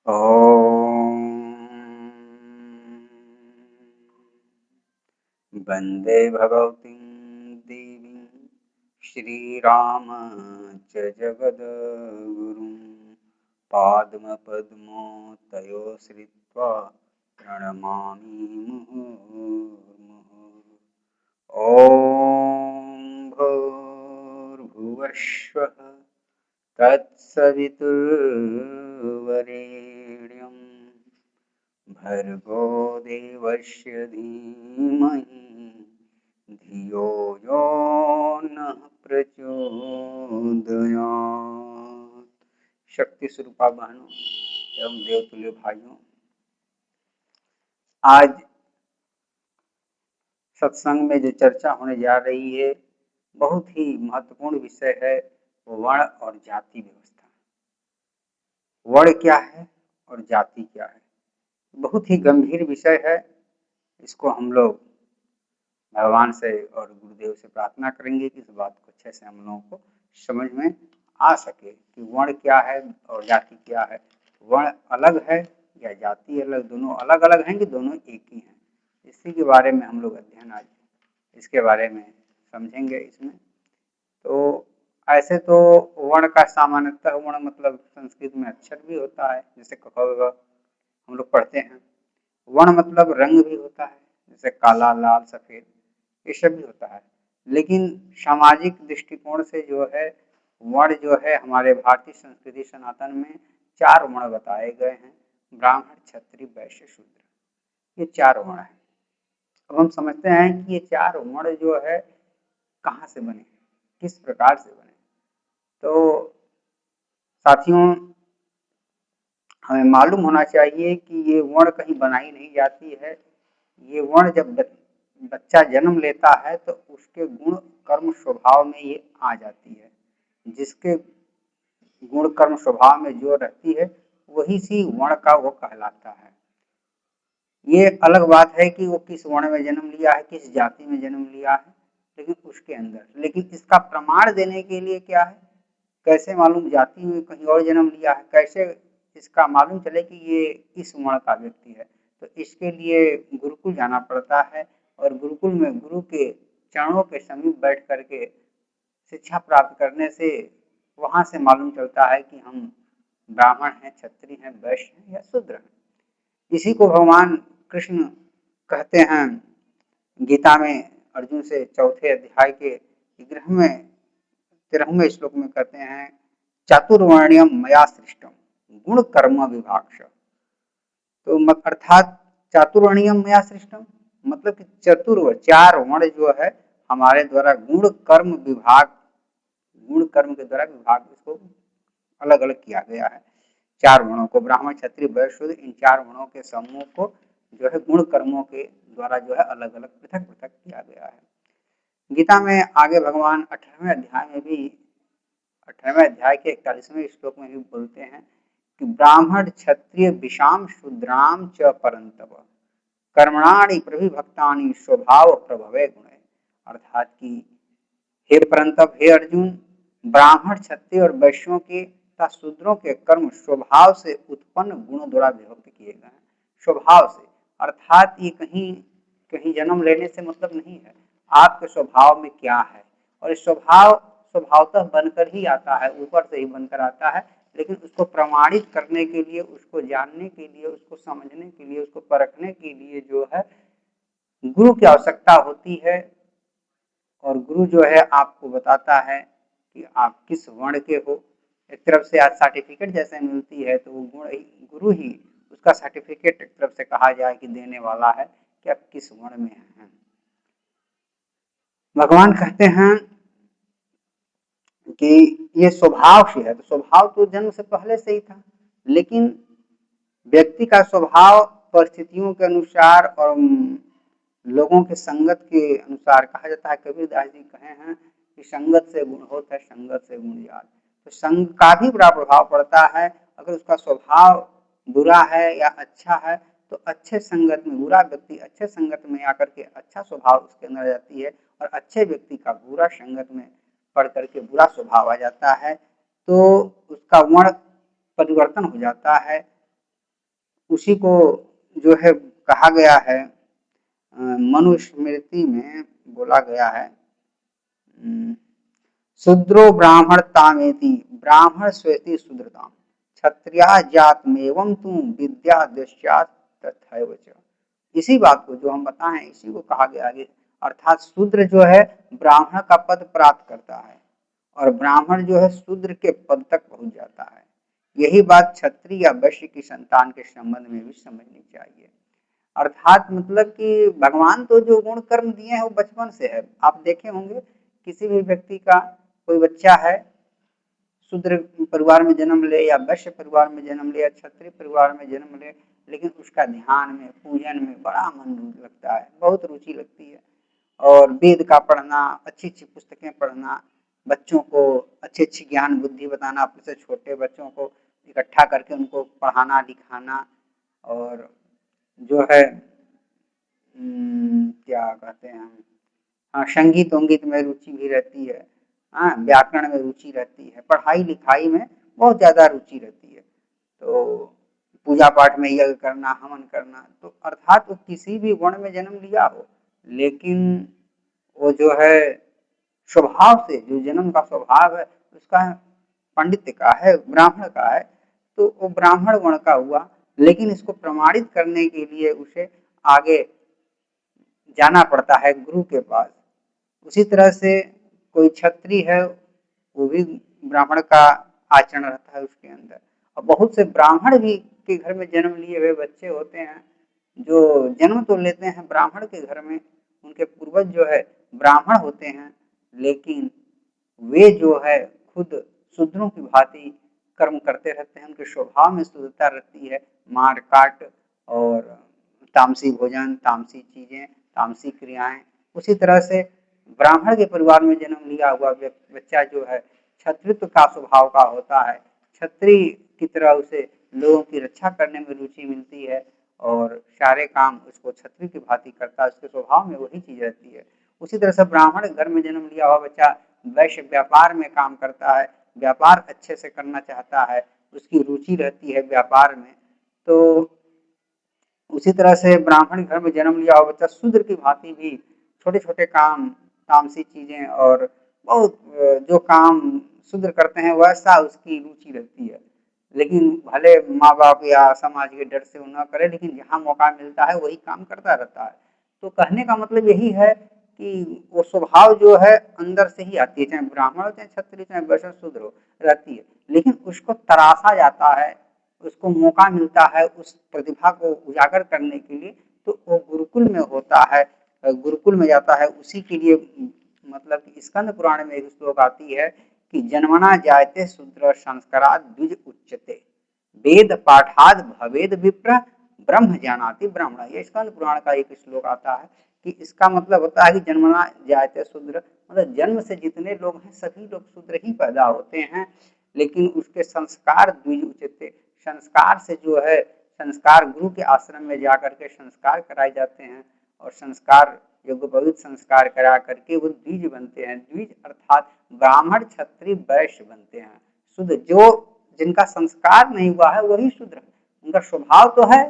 ॐ वन्दे भगवतीं देवीं श्रीराम च जगद्गुरुं पादपद्मोतयो श्रित्वा प्रणमामि मुहुर्मुहुः। ॐ भूर्भुवस्सुः तत्सवितुर्वरेण्यं भर्गो देवस्य धीमहि धियो यो नः प्रचोदयात्। शक्ति स्वरूपा बहनों एवं देवतुल्य भाइयों, आज सत्संग में जो चर्चा होने जा रही है बहुत ही महत्वपूर्ण विषय है, वर्ण और जाति व्यवस्था। वर्ण क्या है और जाति क्या है, बहुत ही गंभीर विषय है। इसको हम लोग भगवान से और गुरुदेव से प्रार्थना करेंगे कि इस बात को अच्छे से हम लोगों को समझ में आ सके कि वर्ण क्या है और जाति क्या है। वर्ण अलग है या जाति अलग, दोनों अलग अलग हैं कि दोनों एक ही हैं, इसी के बारे में हम लोग अध्ययन आज इसके बारे में समझेंगे। इसमें तो ऐसे तो वर्ण का सामान्यतः वर्ण मतलब संस्कृत में अक्षर भी होता है, जैसे क ख ग हम लोग पढ़ते हैं। वर्ण मतलब रंग भी होता है, जैसे काला, लाल, सफेद, ये सब भी होता है। लेकिन सामाजिक दृष्टिकोण से जो है वर्ण जो है हमारे भारतीय संस्कृति सनातन में 4 वर्ण बताए गए हैं: ब्राह्मण, क्षत्रिय, वैश्य, शूद्र। ये 4 वर्ण हैं। अब हम समझते हैं कि ये 4 वर्ण जो है कहाँ से बने, किस प्रकार से बने। तो साथियों, हमें मालूम होना चाहिए कि ये वर्ण कहीं बनाई नहीं जाती है। ये वर्ण जब बच्चा जन्म लेता है तो उसके गुण कर्म स्वभाव में ये आ जाती है। जिसके गुण कर्म स्वभाव में जो रहती है वही सी वर्ण का वो कहलाता है। ये अलग बात है कि वो किस वर्ण में जन्म लिया है, किस जाति में जन्म लिया है, लेकिन उसके अंदर, लेकिन इसका प्रमाण देने के लिए क्या है, कैसे मालूम जाति में कहीं और जन्म लिया है, कैसे इसका मालूम चले कि ये इस वर्ण का व्यक्ति है। तो इसके लिए गुरुकुल जाना पड़ता है और गुरुकुल में गुरु के चरणों के समीप बैठ करके शिक्षा प्राप्त करने से वहाँ से मालूम चलता है कि हम ब्राह्मण हैं, क्षत्रिय हैं, वैश्य हैं या शूद्र हैं। इसी को भगवान कृष्ण कहते हैं गीता में अर्जुन से 4थे अध्याय के 13वें श्लोक में कहते हैं, चातुर्वर्ण्यम मया सृष्टम गुण कर्म विभाक्ष। तो अर्थात चातुर्वर्ण्यम मया सृष्टम मतलब कि चतुर्व 4 वर्ण जो है हमारे द्वारा गुण कर्म विभाग, गुण कर्म के द्वारा विभाग इसको अलग अलग किया गया है। 4 वर्णों को, ब्राह्मण, क्षत्रिय, वैश्य, शूद्र, इन 4 वर्णों के समूह को जो है गुण कर्मों के द्वारा जो है अलग अलग पृथक पृथक किया गया है। गीता में आगे भगवान 18वें अध्याय में भी 18वें अध्याय के 41वें श्लोक में भी बोलते हैं कि ब्राह्मण, क्षत्रिय, विषाम, शूद्राम च परंतप कर्मणानि प्रविभक्तानि स्वभाव प्रभवे गुणे। अर्थात कि हे परंतप, हे अर्जुन, ब्राह्मण, क्षत्रिय और वैश्यों के तथा शूद्रों के कर्म स्वभाव से उत्पन्न गुणों द्वारा विभक्त किए गए हैं। स्वभाव से अर्थात ये कहीं कहीं जन्म लेने से मतलब नहीं है, आपके स्वभाव में क्या है, और इस स्वभाव स्वभावतः बनकर ही आता है, ऊपर से ही बनकर आता है। लेकिन उसको प्रमाणित करने के लिए, उसको जानने के लिए, उसको समझने के लिए, उसको परखने के लिए जो है गुरु की आवश्यकता होती है। और गुरु जो है आपको बताता है कि आप किस वर्ण के हो। एक तरफ से आज सर्टिफिकेट जैसे मिलती है तो वो गुरु ही उसका सर्टिफिकेट एक तरफ से कहा जाए कि देने वाला है कि आप किस वर्ण में हैं। भगवान कहते हैं कि ये स्वभाव से है, तो स्वभाव तो जन्म से पहले से ही था, लेकिन व्यक्ति का स्वभाव परिस्थितियों के अनुसार और लोगों के संगत के अनुसार, कहा जाता है, कबीरदास जी कहे हैं कि संगत से गुण होता है, संगत से गुण याद। तो संग का भी बड़ा प्रभाव पड़ता है। अगर उसका स्वभाव बुरा है या अच्छा है तो अच्छे संगत में, बुरा व्यक्ति अच्छे संगत में आकर के अच्छा स्वभाव उसके अंदर आ जाती है, और अच्छे व्यक्ति का बुरा संगत में पढ़ करके बुरा स्वभाव आ जाता है, तो उसका वर्ण परिवर्तन हो जाता है। उसी को जो है कहा गया है, मनुस्मृति में बोला गया है, शूद्रो ब्राह्मण तामेति ब्राह्मण स्वेति शूद्रताम क्षत्रिया जातमेवं तुम विद्या दृश्यात् तथैव च। इसी बात को जो हम बताएं इसी को कहा गया है, अर्थात शूद्र जो है ब्राह्मण का पद प्राप्त करता है और ब्राह्मण जो है शूद्र के पद तक पहुंच जाता है। यही बात क्षत्रिय या वैश्य की संतान के संबंध में भी समझनी चाहिए। अर्थात मतलब कि भगवान तो जो गुण कर्म दिए हैं वो बचपन से है। आप देखे होंगे किसी भी व्यक्ति का कोई बच्चा है शूद्र परिवार में जन्म ले या वैश्य परिवार में जन्म ले या क्षत्रिय परिवार में जन्म ले, लेकिन उसका ध्यान में पूजन में बड़ा मन लगता है, बहुत रुचि लगती है। और वेद का पढ़ना, अच्छी अच्छी पुस्तकें पढ़ना, बच्चों को अच्छी अच्छी ज्ञान बुद्धि बताना, अपने से छोटे बच्चों को इकट्ठा करके उनको पढ़ाना लिखाना, और जो है क्या कहते हैं हम, हाँ संगीत वंगीत में रुचि भी रहती है, हाँ व्याकरण में रुचि रहती है, पढ़ाई लिखाई में बहुत ज़्यादा रुचि रहती है। तो पूजा पाठ में यज्ञ करना, हवन करना, तो अर्थात वो किसी भी वर्ण में जन्म लिया हो, लेकिन वो जो है स्वभाव से जो जन्म का स्वभाव है उसका पंडित का है, ब्राह्मण का है, तो वो ब्राह्मण वर्ण का हुआ। लेकिन इसको प्रमाणित करने के लिए उसे आगे जाना पड़ता है गुरु के पास। उसी तरह से कोई क्षत्रिय है वो भी ब्राह्मण का आचरण रहता है उसके अंदर। और बहुत से ब्राह्मण भी के घर में जन्म लिए हुए बच्चे होते हैं जो जन्म तो लेते हैं ब्राह्मण के घर में, उनके पूर्वज जो है ब्राह्मण होते हैं, लेकिन वे जो है खुद शूद्रों की भांति कर्म करते रहते हैं, उनके स्वभाव में शुद्धता रहती है, मार काट और तामसी भोजन, तामसी चीजें, तामसी क्रियाएं। उसी तरह से ब्राह्मण के परिवार में जन्म लिया हुआ बच्चा जो है क्षत्रित्व का स्वभाव का होता है, क्षत्रिय की तरह उसे लोगों की रक्षा करने में रुचि मिलती है और सारे काम उसको क्षत्रिय की भांति करता है, उसके स्वभाव में वही चीज रहती है। उसी तरह से ब्राह्मण घर में जन्म लिया हुआ बच्चा वैश्य व्यापार में काम करता है, व्यापार अच्छे से करना चाहता है, उसकी रुचि रहती है व्यापार में। तो उसी तरह से ब्राह्मण घर में जन्म लिया हुआ बच्चा शूद्र की भांति भी छोटे छोटे काम, तामसी चीजें और बहुत जो काम शूद्र करते हैं वैसा उसकी रुचि रहती है। लेकिन भले माँ बाप या समाज के डर से वो न करे, लेकिन जहाँ मौका मिलता है वही काम करता रहता है। तो कहने का मतलब यही है कि वो स्वभाव जो है अंदर से ही आती है, चाहे ब्राह्मण हो चाहे क्षत्रिय चाहे वैश्य शूद्र हो, रहती है। लेकिन उसको तराशा जाता है, उसको मौका मिलता है उस प्रतिभा को उजागर करने के लिए, तो वो गुरुकुल में होता है, गुरुकुल में जाता है। उसी के लिए मतलब कि स्कंद पुराण में एक श्लोक आती है कि जन्मना जायते शूद्र संस्कारात् द्विज उच्यते वेद पाठाद भवेद विप्र ब्रह्म जानाति ब्राह्मण। ये स्कंद पुराण का एक श्लोक आता है कि इसका मतलब होता है कि जन्मना जायते शूद्र, मतलब जन्म से जितने लोग हैं सभी लोग शूद्र ही पैदा होते हैं, लेकिन उसके संस्कार द्विज उच्यते, संस्कार से जो है संस्कार गुरु के आश्रम में जाकर के संस्कार कराए जाते हैं और संस्कार योग्यपवित संस्कार करा करके वो द्विज बनते हैं। द्विज अर्थात ब्राह्मण क्षत्रिय वैश्य बनते हैं। शुद्ध जो जिनका संस्कार नहीं हुआ है वही शूद्र, उनका स्वभाव तो है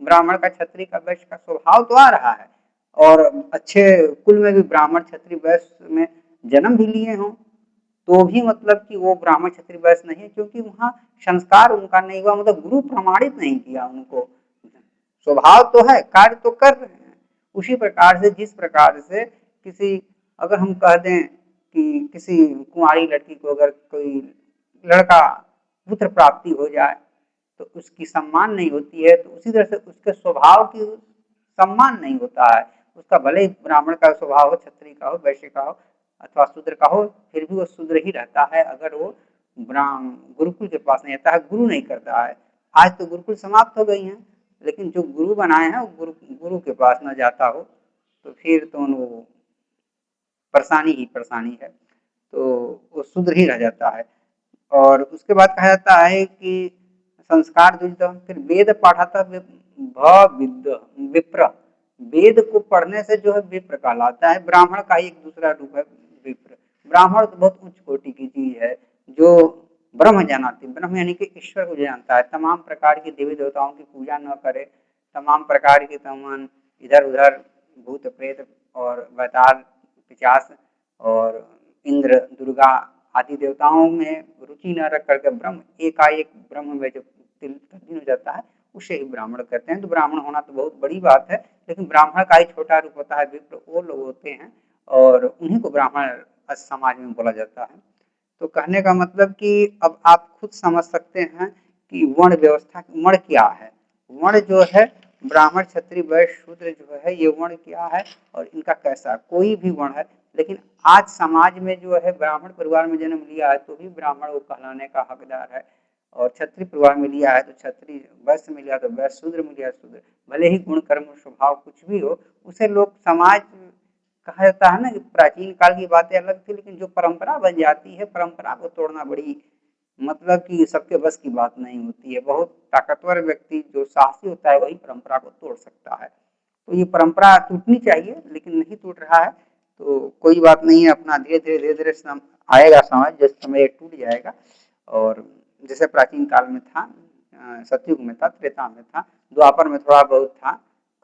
ब्राह्मण का, क्षत्रिय का, वैश्य का स्वभाव तो आ रहा है, और अच्छे कुल में भी ब्राह्मण क्षत्रिय वैश्य में जन्म भी लिए हों तो भी मतलब कि वो ब्राह्मण क्षत्रिय वैश्य नहीं है, क्योंकि वहाँ संस्कार उनका नहीं हुआ, मतलब गुरु प्रमाणित नहीं किया उनको। स्वभाव तो है, कार्य तो कर रहे हैं। उसी प्रकार से जिस प्रकार से किसी, अगर हम कह दें कि किसी कुंवारी लड़की को अगर कोई लड़का पुत्र प्राप्ति हो जाए तो उसकी सम्मान नहीं होती है, तो उसी तरह से उसके स्वभाव की सम्मान नहीं होता है। उसका भले ही ब्राह्मण का स्वभाव हो, क्षत्रिय का हो, वैश्य का हो अथवा शूद्र का हो, फिर भी वो शूद्र ही रहता है अगर वो गुरुकुल के पास नहीं रहता है, गुरु नहीं करता है। आज तो गुरुकुल समाप्त हो गई हैं, लेकिन जो गुरु बनाए हैं वो गुरु के पास न जाता हो तो फिर तो वो परेशानी ही परेशानी है, तो वो शूद्र ही रह जाता है। और उसके बाद कहा जाता है कि संस्कार दूषित, फिर वेद पाठाता विप्र, वेद को पढ़ने से जो है विप्र कहलाता है। ब्राह्मण का ही एक दूसरा रूप है विप्र। ब्राह्मण तो बहुत उच्च कोटि की चीज है, जो ब्रह्म जानाति, ब्रह्म यानी कि ईश्वर को जानता है, तमाम प्रकार की देवी देवताओं की पूजा न करे, तमाम प्रकार की तमाम इधर उधर भूत प्रेत और बैताल पिशाच और इंद्र दुर्गा आदि देवताओं में रुचि न रख करके ब्रह्म एकाएक ब्रह्म में जो तल्लीन हो जाता है उसे ही ब्राह्मण कहते हैं। तो ब्राह्मण होना तो बहुत बड़ी बात है, लेकिन ब्राह्मण का ही छोटा रूप होता है, विप्र वो लोग होते हैं और उन्हीं को ब्राह्मण समाज में बोला जाता है। तो कहने का मतलब कि अब आप खुद समझ सकते हैं कि वर्ण व्यवस्था, वर्ण क्या है। वर्ण जो है ब्राह्मण क्षत्रिय वैश्य शूद्र जो है ये वर्ण क्या है और इनका कैसा, कोई भी वर्ण है, लेकिन आज समाज में जो है ब्राह्मण परिवार में जन्म लिया है तो भी ब्राह्मण वो कहलाने का हकदार है, और क्षत्रिय परिवार में लिया है तो क्षत्रिय, वैश्य में लिया तो वैश्य, शूद्र में लिया शूद्र, भले ही गुण कर्म स्वभाव कुछ भी हो उसे लोग समाज कहा जाता है ना कि प्राचीन काल की बातें अलग थी, लेकिन जो परंपरा बन जाती है परंपरा को तोड़ना बड़ी मतलब कि सबके बस की बात नहीं होती है। बहुत ताकतवर व्यक्ति जो साहसी होता है वही परंपरा को तोड़ सकता है। तो ये परंपरा टूटनी चाहिए लेकिन नहीं टूट रहा है, तो कोई बात नहीं है, अपना धीरे धीरे धीरे धीरे आएगा समाज, जिस समय टूट जाएगा। और जैसे प्राचीन काल में था, सतयुग में था, त्रेता में था, द्वापर में थोड़ा बहुत था,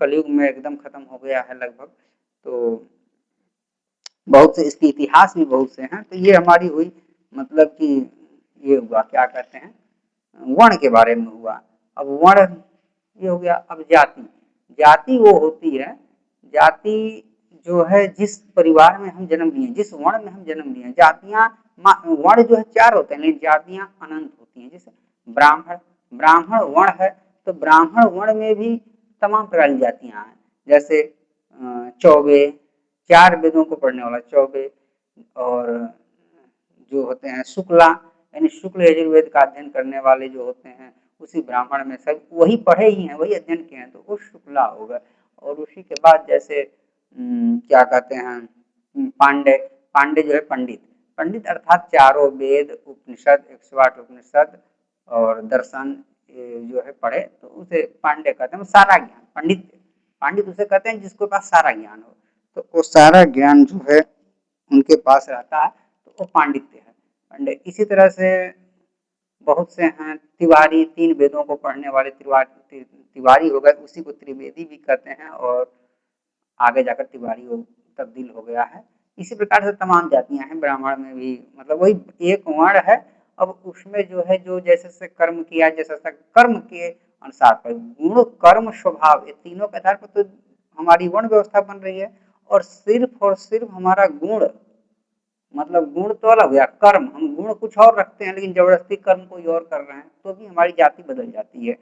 कलयुग में एकदम खत्म हो गया है लगभग। तो बहुत से इसके इतिहास भी बहुत से हैं। तो ये हमारी हुई मतलब कि ये हुआ क्या कहते हैं वर्ण के बारे में हुआ। अब वर्ण ये हो गया। अब जाति, जाति वो होती है, जाति जो है जिस परिवार में हम जन्म लिए, जिस वर्ण में हम जन्म लिए। जातियां वर्ण जो है 4 होते हैं लेकिन जातियां अनंत होती हैं। जैसे ब्राह्मण, ब्राह्मण वर्ण है तो ब्राह्मण वर्ण में भी तमाम प्रकार की जातियां हैं। जैसे चौबे, 4 वेदों को पढ़ने वाला चौबे, और जो होते हैं शुक्ला यानी शुक्ल यजुर्वेद का अध्ययन करने वाले जो होते हैं उसी ब्राह्मण में सब वही पढ़े ही हैं, वही अध्ययन किए हैं तो वो शुक्ला होगा। और उसी के बाद जैसे क्या कहते हैं पांडे, पांडे जो है पंडित, पंडित अर्थात चारों वेद उपनिषद 108 उपनिषद और दर्शन जो है पढ़े तो उसे पांडे कहते हैं। सारा ज्ञान पंडित, पंडित उसे कहते हैं जिसके पास सारा ज्ञान हो, तो वो सारा ज्ञान जो है उनके पास रहता है तो वो पांडित्य है, पांडे। इसी तरह से बहुत से हैं तिवारी, 3 वेदों को पढ़ने वाले तिवारी हो गए, उसी को त्रिवेदी भी कहते हैं और आगे जाकर तिवारी हो तब्दील हो गया है। इसी प्रकार से तमाम जातियां हैं, ब्राह्मण में भी मतलब वही एक वर्ण है। अब उसमें जो है जो जैसे से कर्म किया, जैसे कर्म के अनुसार पर गुण कर्म स्वभाव, ये तीनों के आधार पर तो हमारी वर्ण व्यवस्था बन रही है। और सिर्फ हमारा गुण मतलब गुण तो अलग हुआ, कर्म हम गुण कुछ और रखते हैं लेकिन जबरदस्ती कर्म कोई और कर रहे हैं तो भी हमारी जाति बदल जाती है,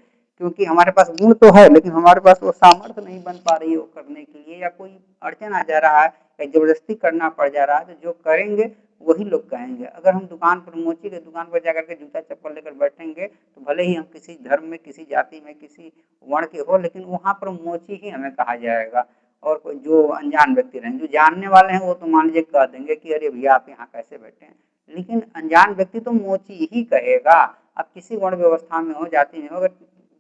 क्योंकि हमारे पास गुण तो है लेकिन हमारे पास वो सामर्थ्य नहीं बन पा रही है वो करने के लिए, या कोई अड़चन आ जा रहा है या जबरदस्ती करना पड़ जा रहा है, तो जो करेंगे वही लोग कहेंगे। अगर हम दुकान पर मोची के दुकान पर जाकर के जूता चप्पल लेकर बैठेंगे तो भले ही हम किसी धर्म में, किसी जाति में, किसी वर्ण के हो, लेकिन वहाँ पर मोची ही हमें कहा जाएगा। और कोई जो अनजान व्यक्ति रहें, जो जानने वाले हैं वो तो मान लीजिए कह देंगे कि अरे भैया आप यहाँ कैसे बैठे हैं, लेकिन अनजान व्यक्ति तो मोची ही कहेगा। अब किसी वर्ण व्यवस्था में हो, जाति में हो, अगर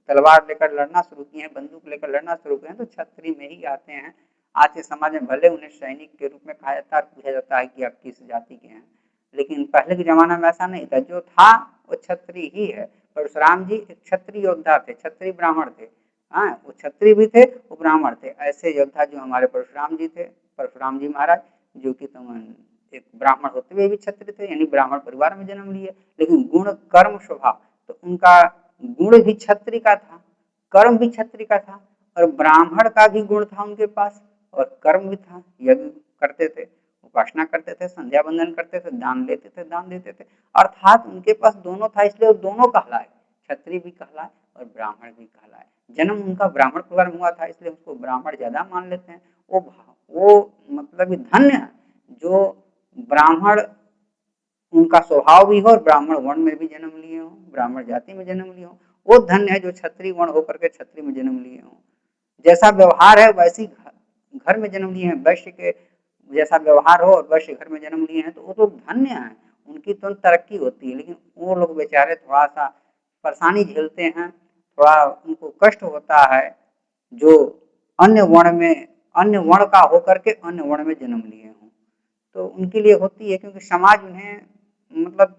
तलवार लेकर लड़ना शुरू किए हैं, बंदूक लेकर लड़ना शुरू किए हैं तो छत्री में ही आते हैं। आज के समाज में भले उन्हें सैनिक के रूप में कहा जाता है, पूछा जाता है कि आप किस जाति के हैं, लेकिन पहले के जमाना में ऐसा नहीं था, जो था वो छत्री ही है। परशुराम जी एक क्षत्रिय योद्धा थे, क्षत्रिय ब्राह्मण थे। हाँ, वो क्षत्रिय भी थे, वो ब्राह्मण थे। ऐसे योद्धा जो हमारे परशुराम जी थे, परशुराम जी महाराज, जो कि एक ब्राह्मण होते हुए भी क्षत्रिय थे, यानी ब्राह्मण परिवार में जन्म लिए, लेकिन गुण कर्म स्वभाव तो उनका गुण भी क्षत्रिय का था, कर्म भी क्षत्रिय का था, और ब्राह्मण का भी गुण था उनके पास और कर्म भी था। यज्ञ करते थे, उपासना करते थे, संध्या बंदन करते थे, दान लेते थे, दान देते थे, अर्थात उनके पास दोनों था, इसलिए वो दोनों कहलाए, क्षत्रिय भी कहलाए और ब्राह्मण भी कहलाए। जन्म उनका ब्राह्मण परिवार में हुआ था इसलिए उसको ब्राह्मण ज्यादा मान लेते हैं। वो मतलब धन्य है जो ब्राह्मण उनका स्वभाव भी हो और ब्राह्मण वर्ण में भी जन्म लिए हो, ब्राह्मण जाति में जन्म लिए हो। वो धन्य है जो क्षत्रिय वर्ण होकर के क्षत्रिय में जन्म लिए हो। जैसा व्यवहार है वैसी घर में जन्म लिए हैं, वैश्य के जैसा व्यवहार हो और वैश्य घर में जन्म लिए हैं तो वो तो धन्य है, उनकी तो तरक्की होती है। लेकिन वो लोग बेचारे थोड़ा सा परेशानी झेलते हैं, थोड़ा उनको कष्ट होता है जो अन्य वर्ण में, अन्य वर्ण का होकर के अन्य वर्ण में जन्म लिए हों, तो उनके लिए होती है, क्योंकि समाज उन्हें मतलब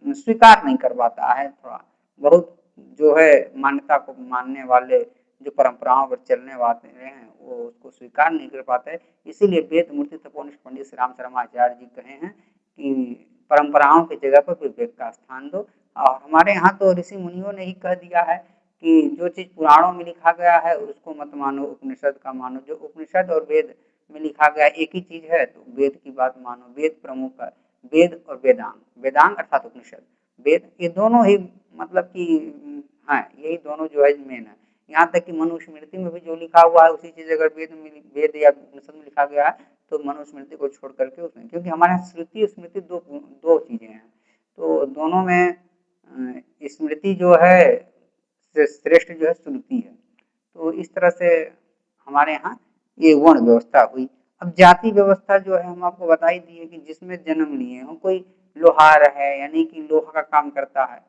स्वीकार नहीं कर पाता है। थोड़ा बहुत जो है मान्यता को मानने वाले, जो परंपराओं पर चलने वाले हैं, वो उसको स्वीकार नहीं कर पाते। इसीलिए वेद मूर्ति तपोनिष्ठ पंडित श्री राम शर्माचार्य जी कहे हैं कि परंपराओं की जगह पर विवेक का स्थान दो। और हमारे यहाँ तो ऋषि मुनियों ने ही कह दिया है कि जो चीज पुराणों में लिखा गया है उसको मत मानो, उपनिषद का मानो। जो उपनिषद और वेद में लिखा गया एक ही चीज है, तो वेद की बात मानो। वेद प्रमुख है, वेद और वेदांग, वेदांग अर्थात उपनिषद, वेद, ये दोनों ही मतलब कि हाँ, यही दोनों जो है मेन है। यहाँ तक कि मनुस्मृति में भी जो लिखा हुआ है उसी चीज अगर वेद या उपनिषद में लिखा गया है तो मनुस्मृति को छोड़ करके उसमें, क्योंकि हमारे यहाँ श्रुति स्मृति दो दो चीजें हैं, तो दोनों में स्मृति जो है श्रेष्ठ जो है श्रुति है। तो इस तरह से हमारे यहाँ ये वर्ण व्यवस्था हुई। अब जाति व्यवस्था जो है हम आपको बता ही दिए कि जिसमें जन्म लिए हों। कोई लोहार है यानी कि लोहा का काम करता है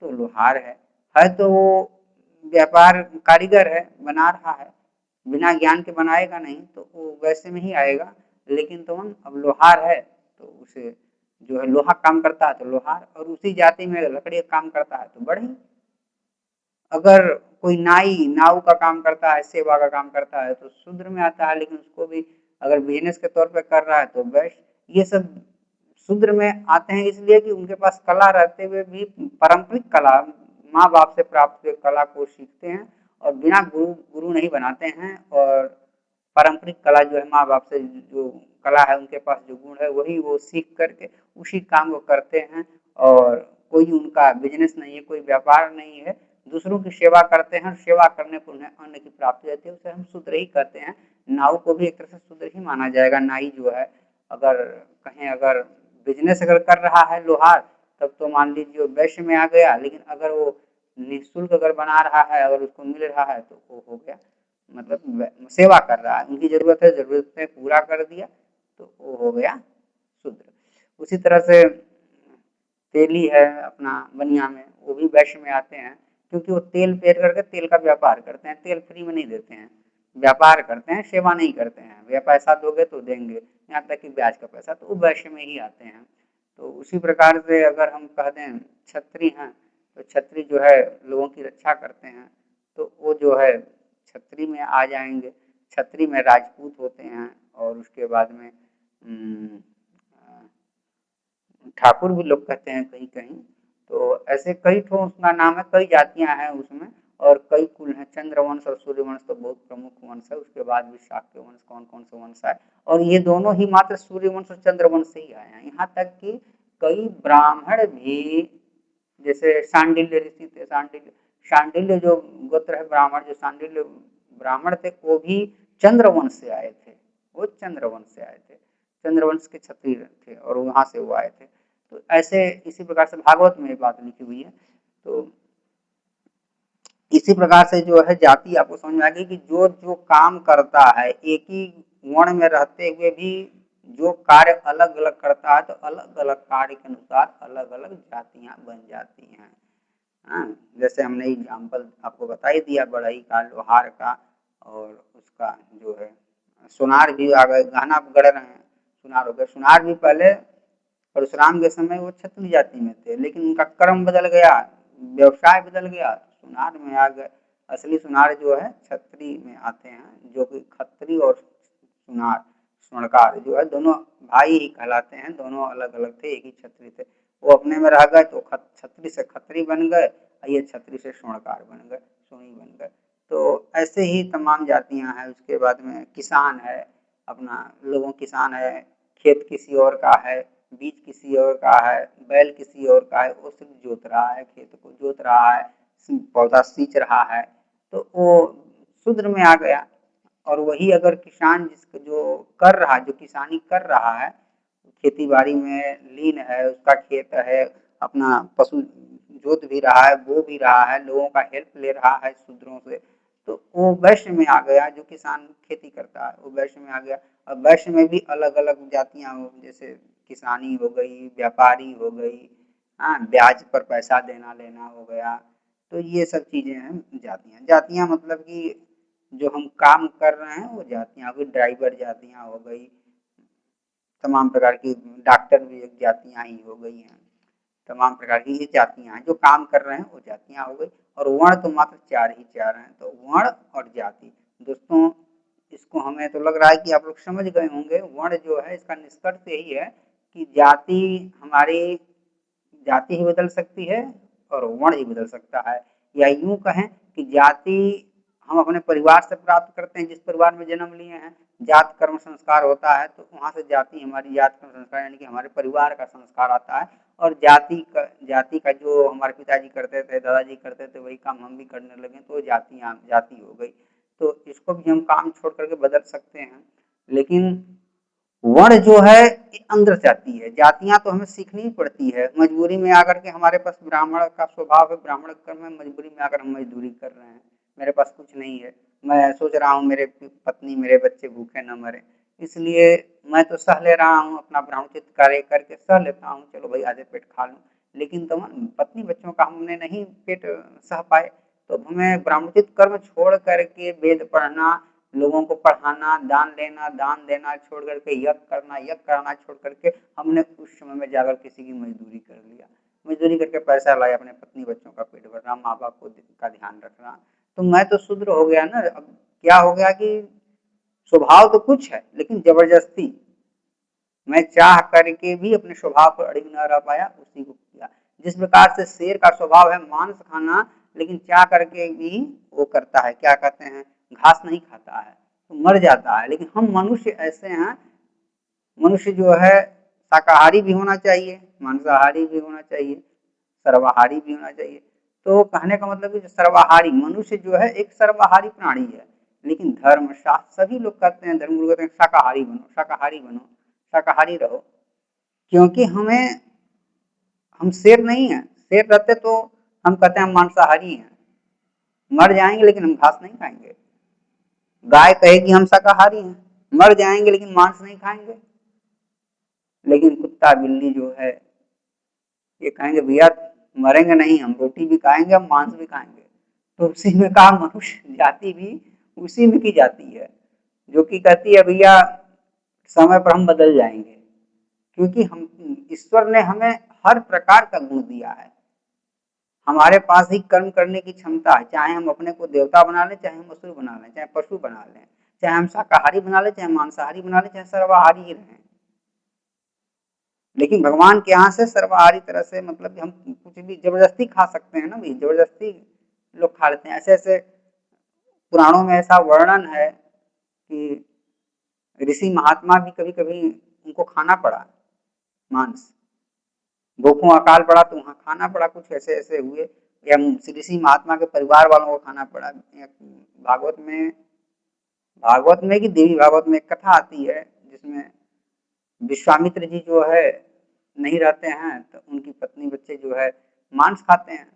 तो लोहार है तो वो व्यापार कारीगर है, बना रहा है, बिना ज्ञान के बनाएगा नहीं तो वो वैसे में ही आएगा। लेकिन तो अब लोहार है तो उसे जो है लोहा काम करता है तो लोहार, और उसी जाति में लकड़ी का काम करता है तो बढ़ई। अगर कोई नाई नाव का काम करता है, सेवा का काम करता है तो शूद्र में आता है, लेकिन उसको भी अगर बिजनेस के तौर पे कर रहा है तो वैश्य। ये सब शूद्र में आते हैं इसलिए कि उनके पास कला रहते हुए भी पारंपरिक कला, माँ बाप से प्राप्त हुए कला को सीखते हैं और बिना गुरु नहीं बनाते हैं। और पारंपरिक कला जो है माँ बाप से जो कला है उनके पास जो गुण है वही वो सीख करके उसी काम को करते हैं। और कोई उनका बिजनेस नहीं है, कोई व्यापार नहीं है, दूसरों की सेवा करते हैं। सेवा करने पर उन्हें अन्न की प्राप्ति रहती है, उसे हम शूद्र ही कहते हैं। नाव को भी एक तरह से शूद्र ही माना जाएगा। नाई जो है अगर कहें अगर बिजनेस अगर कर रहा है लोहार तब तो मान लीजिए वैश्य में आ गया, लेकिन अगर वो निःशुल्क अगर बना रहा है, अगर उसको मिल रहा है तो वो हो गया मतलब सेवा कर रहा है, उनकी जरूरत है, जरूरतें पूरा कर दिया तो वो हो गया शूद्र। उसी तरह से तेली है अपना बनिया में, वो भी वैश्य में आते हैं क्योंकि वो तेल पेर करके तेल का व्यापार करते हैं। तेल फ्री में नहीं देते हैं, व्यापार करते हैं, सेवा नहीं करते हैं। वे पैसा दोगे तो देंगे, यहाँ तक कि ब्याज का पैसा, तो वो वैश्य में ही आते हैं। तो उसी प्रकार से अगर हम कह दें छत्री हैं तो छत्री जो है लोगों की रक्षा करते हैं तो वो जो है छत्री में आ जाएंगे। छत्री में राजपूत होते हैं और उसके बाद में ठाकुर भी लोग कहते हैं कहीं कहीं। तो ऐसे कई ठो उसका नाम है, कई जातियां हैं उसमें और कई कुल हैं। चंद्रवंश और सूर्यवंश तो बहुत प्रमुख वंश है, उसके बाद भी शाक्य वंश कौन कौन से वंश है, और ये दोनों ही मात्र सूर्यवंश और चंद्रवंश से ही आए हैं। यहाँ तक कि कई ब्राह्मण भी, जैसे शांडिल्य ऋषि थे, शांडिल्य जो गोत्र है ब्राह्मण, जो शांडिल्य ब्राह्मण थे वो भी चंद्रवंश से आए थे, वो चंद्रवंश से आए थे, चंद्रवंश के क्षत्रिय थे और वहां से वो आए थे। तो ऐसे इसी प्रकार से भागवत में ये बात लिखी हुई है। तो इसी प्रकार से जो है जाति आपको समझ में आ गई कि जो जो काम करता है एक ही वर्ण में रहते हुए भी जो कार्य अलग अलग करता है तो अलग अलग कार्य के अनुसार अलग अलग जातियां बन जाती हैं। हाँ, जैसे हमने एग्जाम्पल आपको बता ही दिया बढ़ई का, लोहार का, और उसका जो है सुनार भी आ गए, गहना गढ़ रहे हैं, सुनार हो गए। सुनार भी पहले परशुराम के समय वो क्षत्रिय जाति में थे, लेकिन उनका कर्म बदल गया, व्यवसाय बदल गया, सुनार में आ गए। असली सुनार जो है क्षत्रिय में आते हैं, जो कि खत्री और सुनार स्वर्णकार जो है दोनों भाई ही कहलाते हैं। दोनों अलग अलग थे, एक ही क्षत्रिय थे। वो अपने में रह गए तो छत्री से खत्री बन गए, ये छत्री से स्वर्णकार बन गए, सोनी बन गए। तो ऐसे ही तमाम जातियां हैं। उसके बाद में किसान है अपना, लोगों किसान है, खेत किसी और का है, बीज किसी और का है, बैल किसी और का है, वो सिर्फ जोत रहा है, खेत को जोत रहा है, पौधा सींच रहा है, तो वो शूद्र में आ गया। और वही अगर किसान जिसको जो कर रहा, जो किसानी कर रहा है, खेती बाड़ी में लीन है, उसका खेत है, अपना पशु जोत भी रहा है, बो भी रहा है, लोगों का हेल्प ले रहा है शूद्रों से, तो वो वैश्य में आ गया। जो किसान खेती करता है वो वैश्य में आ गया। और वैश्य में भी अलग अलग जातियां हो, जैसे किसानी हो गई, व्यापारी हो गई, हाँ, ब्याज पर पैसा देना लेना हो गया। तो ये सब चीजें हैं जातियां। जातियां मतलब कि जो हम काम कर रहे हैं वो जातियां हो गई, ड्राइवर जातियां हो गई, तमाम प्रकार की, डॉक्टर भी एक जातियां ही हो गई हैं। तमाम प्रकार की ये जातियां हैं, जो काम कर रहे हैं वो जातियां हो गई। और वर्ण तो मात्र 4 ही 4 हैं, तो वर्ण और जाति। दोस्तों, इसको हमें तो लग रहा है कि आप लोग समझ गए होंगे। वर्ण जो है, इसका निष्कर्ष यही है कि जाति हमारी जाति ही बदल सकती है और वर्ण ही बदल सकता है। या यूं कहें कि जाति हम अपने परिवार से प्राप्त करते हैं, जिस परिवार में जन्म लिए हैं, जात कर्म संस्कार होता है, तो वहाँ से जाति हमारी जात कर्म संस्कार यानी कि हमारे परिवार का संस्कार आता है। और जाति का जो हमारे पिताजी करते थे, दादाजी करते थे, वही काम हम भी करने लगे, तो जाति हो गई। तो इसको भी हम काम छोड़ करके बदल सकते हैं। लेकिन वर्ण जो है ये अंदर जाती है, जातियां तो हमें सीखनी ही पड़ती है। मजबूरी में आकर के हमारे पास ब्राह्मण का स्वभाव है, ब्राह्मण कर्म में मजबूरी में आकर हम मजदूरी कर रहे हैं, मेरे पास कुछ नहीं है, मैं सोच रहा हूँ मेरे पत्नी मेरे बच्चे भूखे न मरे, इसलिए मैं तो सह ले रहा हूँ, अपना ब्राह्मणोचित कार्य करके सह लेता हूँ, चलो भाई आधे पेट खा लूँ। लेकिन तो पत्नी बच्चों का हमने नहीं पेट सह पाए, तो हमें ब्राह्मणोचित कर्म छोड़ करके वेद पढ़ना, लोगों को पढ़ाना, दान देना छोड़ करके यज्ञ कराना छोड़ करके हमने उस समय में जाकर किसी की मजदूरी कर लिया, मजदूरी करके पैसा लाया, अपने पत्नी बच्चों का पेट भरना, माँ बाप को का ध्यान रखना। तो मैं तो शूद्र हो गया ना। अब क्या हो गया कि स्वभाव तो कुछ है, लेकिन जबरदस्ती मैं चाह करके भी अपने स्वभाव पर अड़िग न रह पाया, उसी को किया। जिस प्रकार से शेर का स्वभाव है मांस खाना, लेकिन चाह करके भी वो करता है, क्या कहते हैं, घास नहीं खाता है तो मर जाता है। लेकिन हम मनुष्य ऐसे हैं, मनुष्य जो है शाकाहारी भी होना चाहिए, मांसाहारी भी होना चाहिए, सर्वाहारी भी होना चाहिए। तो कहने का मतलब है सर्वाहारी मनुष्य जो है एक सर्वाहारी प्राणी है। लेकिन धर्म शास्त्र सभी लोग कहते हैं, धर्म कहते हैं शाकाहारी बनो, शाकाहारी बनो, शाकाहारी रहो। क्योंकि हम शेर नहीं है, शेर रहते तो हम कहते हैं हम मांसाहारी हैं, मर जाएंगे लेकिन हम घास नहीं खाएंगे। गाय कहेगी हम शाकाहारी हैं, मर जाएंगे लेकिन मांस नहीं खाएंगे। लेकिन कुत्ता बिल्ली जो है ये कहेंगे भैया मरेंगे नहीं, हम रोटी भी खाएंगे, हम मांस भी खाएंगे। तो उसी में कहा मनुष्य जाति भी उसी में की जाती है, जो कि कहती है भैया समय पर हम बदल जाएंगे। क्योंकि हम ईश्वर ने हमें हर प्रकार का गुण दिया है, हमारे पास ही कर्म करने की क्षमता है। चाहे हम अपने को देवता बना लें, चाहे हम असुर बना लें, चाहे पशु बना लें, चाहे हम शाकाहारी बना लें, चाहे मांसाहारी बना लें, चाहे सर्वाहारी ही रहें। लेकिन भगवान के यहाँ से सर्वाहारी तरह से मतलब हम कुछ भी जबरदस्ती खा सकते हैं ना, भाई जबरदस्ती लोग खा लेते हैं। ऐसे ऐसे पुराणों में ऐसा वर्णन है कि ऋषि महात्मा भी कभी कभी उनको खाना पड़ा मांस, भूखों अकाल पड़ा तो वहाँ खाना पड़ा, कुछ ऐसे ऐसे हुए। या ऋषि महात्मा के परिवार वालों को खाना पड़ा। भागवत में कि देवी भागवत में एक कथा आती है, जिसमें विश्वामित्र जी जो है नहीं रहते हैं, तो उनकी पत्नी बच्चे जो है मांस खाते हैं।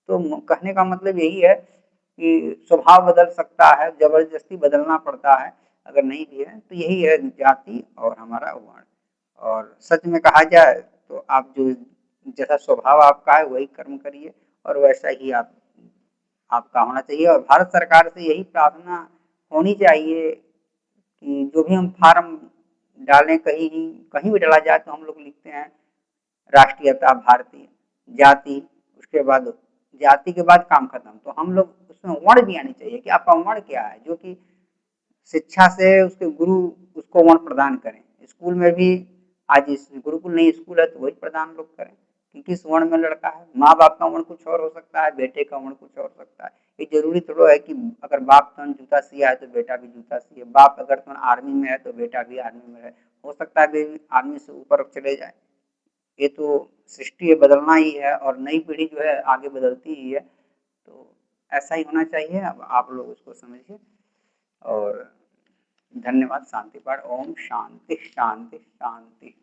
तो कहने का मतलब यही है कि स्वभाव बदल सकता है, जबरदस्ती बदलना पड़ता है, अगर नहीं भी है तो यही है जाति और हमारा वर्ण। और सच में कहा जाए तो आप जो जैसा स्वभाव आपका है वही कर्म करिए, और वैसा ही आपका होना चाहिए। और भारत सरकार से यही प्रार्थना होनी चाहिए कि जो भी हम फार्म डालें, कहीं भी डाला जाए तो हम लोग लिखते हैं राष्ट्रीयता भारतीय, जाति, उसके बाद जाति के बाद काम खत्म। तो हम लोग उसमें वर्ण भी आनी चाहिए कि आपका वर्ण क्या है, जो कि शिक्षा से उसके गुरु उसको वर्ण प्रदान करें। स्कूल में भी आज गुरुकुल नहीं स्कूल है तो वही प्रदान लोग करें कि किस वर्ण में लड़का है। माँ बाप का वर्ण कुछ और हो सकता है, बेटे का वर्ण कुछ और हो सकता है। ये जरूरी थोड़ा है कि अगर बाप तुरंत जूता सिया है तो बेटा भी जूता सिए, बाप अगर तुरंत आर्मी में है तो बेटा भी आर्मी में है। हो सकता है आर्मी से ऊपर चले जाए। ये तो सृष्टि बदलना ही है, और नई पीढ़ी जो है आगे बदलती ही है। तो ऐसा ही होना चाहिए। अब आप लोग उसको समझिए। और धन्यवाद। शांति पाठ। ओम शांति शांति शांति।